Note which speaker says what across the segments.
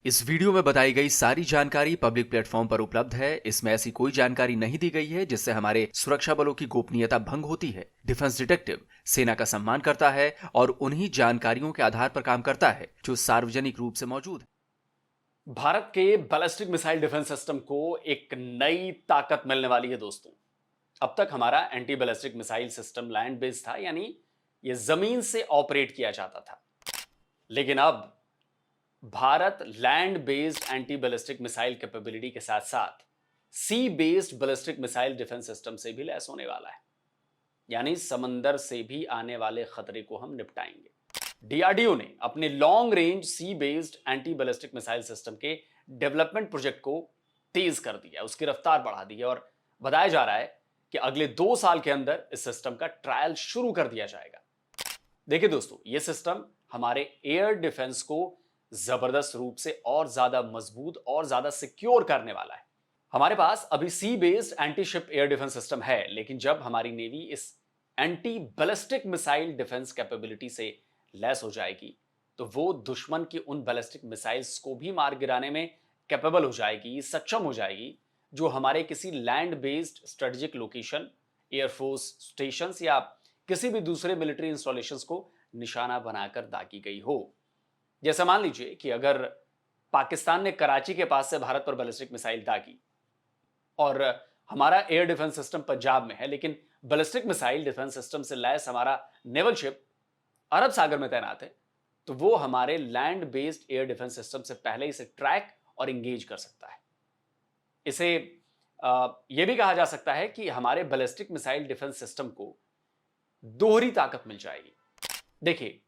Speaker 1: इस वीडियो में बताई गई सारी जानकारी पब्लिक प्लेटफॉर्म पर उपलब्ध है। इसमें ऐसी कोई जानकारी नहीं दी गई है जिससे हमारे सुरक्षा बलों की गोपनीयता भंग होती है। डिफेंस डिटेक्टिव सेना का सम्मान करता है और उन्हीं जानकारियों के आधार पर काम करता है जो सार्वजनिक रूप से मौजूद है।
Speaker 2: भारत के बैलिस्टिक मिसाइल डिफेंस सिस्टम को एक नई ताकत मिलने वाली है दोस्तों। अब तक हमारा anti ballistic missile system land based था, यानी यह जमीन से ऑपरेट किया जाता था। लेकिन अब Bharat land based anti ballistic missile capability के साथ साथ sea based ballistic missile defence system से भी लैस होने वाला है, यानी समंदर से भी आने वाले खतरे को हम निपटाएंगे। डीआरडीओ ने अपने long range sea based anti ballistic missile system के डेवलपमेंट प्रोजेक्ट को तेज कर दिया, उसकी रफ्तार बढ़ा दी है और बताया जा रहा है कि अगले 2 साल के अंदर इस सिस्टम का ट्रायल शुरू कर दिया जाएगा। देखिए दोस्तों, यह सिस्टम हमारे एयर डिफेंस को जबरदस्त रूप से और ज्यादा मजबूत और ज्यादा सिक्योर करने वाला है। हमारे पास अभी sea based anti ship air defence system है, लेकिन जब हमारी नेवी इस anti ballistic missile defence capability से लैस हो जाएगी तो वो दुश्मन की उन बैलिस्टिक मिसाइल्स को भी मार गिराने में कैपेबल हो जाएगी, सक्षम हो जाएगी, जो हमारे किसी land based strategic location, air force station या किसी भी दूसरे मिलिट्री इंस्टॉलेशंस को निशाना बनाकर दागी गई हो। जैसे मान लीजिए कि अगर पाकिस्तान ने कराची के पास से भारत पर बैलिस्टिक मिसाइल दागी और हमारा एयर डिफेंस सिस्टम पंजाब में है, लेकिन बैलिस्टिक मिसाइल डिफेंस सिस्टम से लैस हमारा नेवल शिप अरब सागर में तैनात है, तो वो हमारे land based air defence system से पहले इसे ट्रैक और इंगेज कर सकता है। इसे यह भी कहा जा सकता है कि हमारे बैलिस्टिक मिसाइल डिफेंस सिस्टम को दोहरी ताकत मिल जाएगी। देखिए,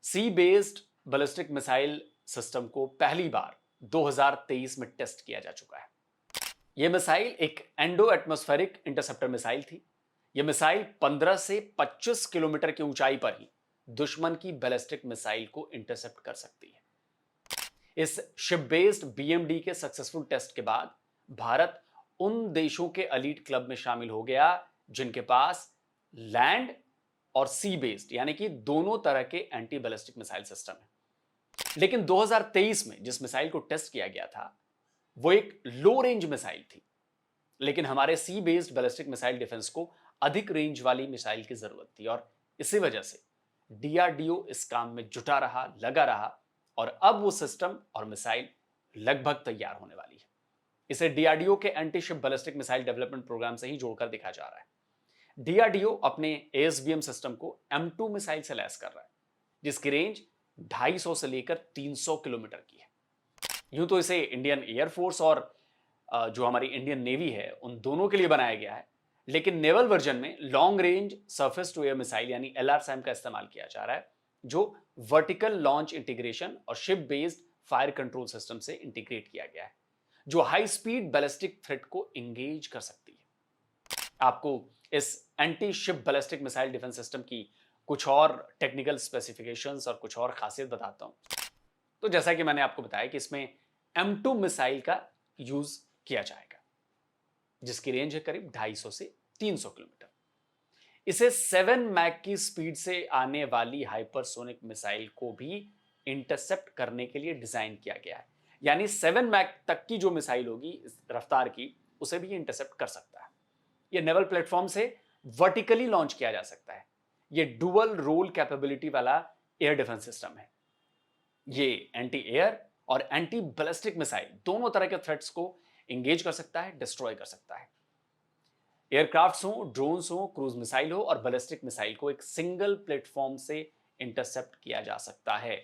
Speaker 2: सी बेस्ड बैलिस्टिक मिसाइल सिस्टम को पहली बार 2023 में टेस्ट किया जा चुका है। यह मिसाइल एक एंडो एटमॉस्फेरिक इंटरसेप्टर मिसाइल थी। यह मिसाइल 15 से 25 किलोमीटर की ऊंचाई पर ही दुश्मन की बैलिस्टिक मिसाइल को इंटरसेप्ट कर सकती है। इस शिप बेस्ड बीएमडी के सक्सेसफुल टेस्ट के बाद भारत उन देशों के एलीट क्लब में शामिल हो गया जिनके पास लैंड और सी बेस्ड यानी कि दोनों तरह के एंटी बैलिस्टिक मिसाइल सिस्टम है। लेकिन 2023 में जिस मिसाइल को टेस्ट किया गया था वो एक लो रेंज मिसाइल थी, लेकिन हमारे सी बेस्ड बैलिस्टिक मिसाइल डिफेंस को अधिक रेंज वाली मिसाइल की जरूरत थी और इसी वजह से डीआरडीओ इस काम में जुटा रहा, लगा रहा और अब वो सिस्टम और मिसाइल लगभग तैयार होने वाली है। इसे डीआरडीओ के anti ship ballistic missile development programme से ही जोड़कर दिखा जा रहा है। डीआरडीओ अपने एएसबीएम सिस्टम को M2 मिसाइल से लैस कर रहा है, जिसकी रेंज 250 से लेकर 300 किलोमीटर की है। यूं तो इसे इंडियन एयरफोर्स और जो हमारी इंडियन नेवी है उन दोनों के लिए बनाया गया है, लेकिन नेवल वर्जन में long range surface to air missile यानी LRSAM का इस्तेमाल किया जा रहा है, जो वर्टिकल लॉन्च इंटीग्रेशन और ship based fire control system से इंटीग्रेट किया गया है, जो हाई स्पीड बैलिस्टिक थ्रेट को इंगेज कर सकती है। आपको इस anti ship ballistic missile defence system की कुछ और टेक्निकल स्पेसिफिकेशंस और कुछ और खासियत बताता हूं। तो जैसा कि मैंने आपको बताया कि इसमें M2 मिसाइल का यूज किया जाएगा, जिसकी रेंज है करीब 250 से 300 किलोमीटर। इसे 7 मैक की स्पीड से आने वाली हाइपरसोनिक मिसाइल को भी इंटरसेप्ट करने के लिए डिजाइन किया गया है, यानी 7 मैक तक की जो मिसाइल होगी इस रफ्तार की, उसे भी इंटरसेप्ट कर सकता है। यह नेवल प्लेटफॉर्म से वर्टिकली लॉन्च किया जा सकता है। यह डुअल रोल कैपेबिलिटी वाला एयर डिफेंस सिस्टम है। यह एंटी एयर और एंटी बैलिस्टिक मिसाइल दोनों तरह के थ्रेट्स को इंगेज कर सकता है, डिस्ट्रॉय कर सकता है। एयरक्राफ्ट्स हो, ड्रोन्स हो, क्रूज मिसाइल हो और बैलिस्टिक मिसाइल को एक सिंगल प्लेटफॉर्म से इंटरसेप्ट किया जा सकता है।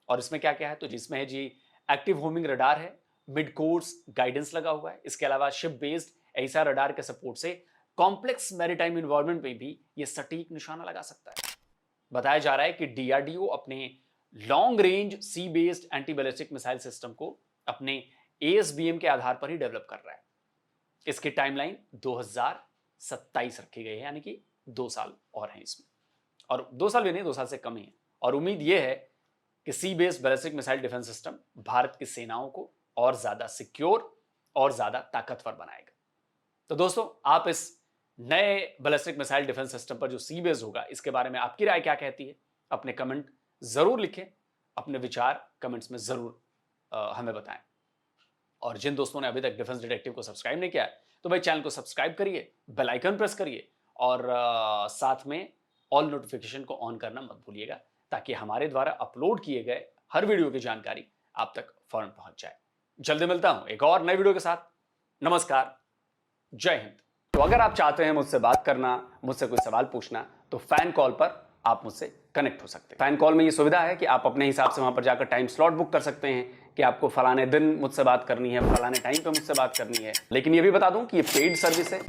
Speaker 2: और इसमें क्या क्या है, तो जिसमें है जी एक्टिव होमिंग रडार है, मिड कोर्स गाइडेंस लगा हुआ है। इसके अलावा शिप बेस्ड ऐसा रडार के सपोर्ट से कॉम्प्लेक्स मैरीटाइम इन्वायरमेंट में भी यह सटीक निशाना लगा सकता है। बताया जा रहा है कि डीआरडीओ अपने long range sea based anti ballistic missile system को अपने एएसबीएम के आधार पर ही डेवलप कर रहा है। इसकी टाइमलाइन 2027 रखी गई है, यानी कि 2 साल और हैं इसमें, और 2 साल भी नहीं, 2 साल से कम ही है। और उम्मीद यह है कि sea based ballistic missile defence system Bharat की सेनाओं को और ज्यादा सिक्योर और ज्यादा ताकतवर बनाएगा। तो दोस्तों, आप इस नए बैलिस्टिक मिसाइल डिफेंस सिस्टम पर जो सी बेस्ड होगा, इसके बारे में आपकी राय क्या कहती है? अपने कमेंट जरूर लिखें, अपने विचार कमेंट्स में जरूर हमें बताएं। और जिन दोस्तों ने अभी तक डिफेंस डिटेक्टिव को सब्सक्राइब नहीं किया है तो भाई चैनल को सब्सक्राइब करिए, बेल आइकन प्रेस करिए और साथ में ऑल नोटिफिकेशन को ऑन करना मत भूलिएगा, ताकि हमारे द्वारा अपलोड किए गए हर वीडियो की जानकारी आप तक फौरन पहुंच जाए। जल्दी मिलता हूं एक और नए वीडियो के साथ। नमस्कार, जय हिंद। तो अगर आप चाहते हैं मुझसे बात करना, मुझसे कोई सवाल पूछना, तो फैन कॉल पर आप मुझसे कनेक्ट हो सकते हैं। फैन कॉल में ये सुविधा है कि आप अपने हिसाब से वहां पर जाकर टाइम स्लॉट बुक कर सकते हैं कि आपको फलाने दिन मुझसे बात करनी है, फलाने टाइम पे मुझसे बात करनी है। लेकिन ये भी बता दूं कि ये पेड सर्विस है।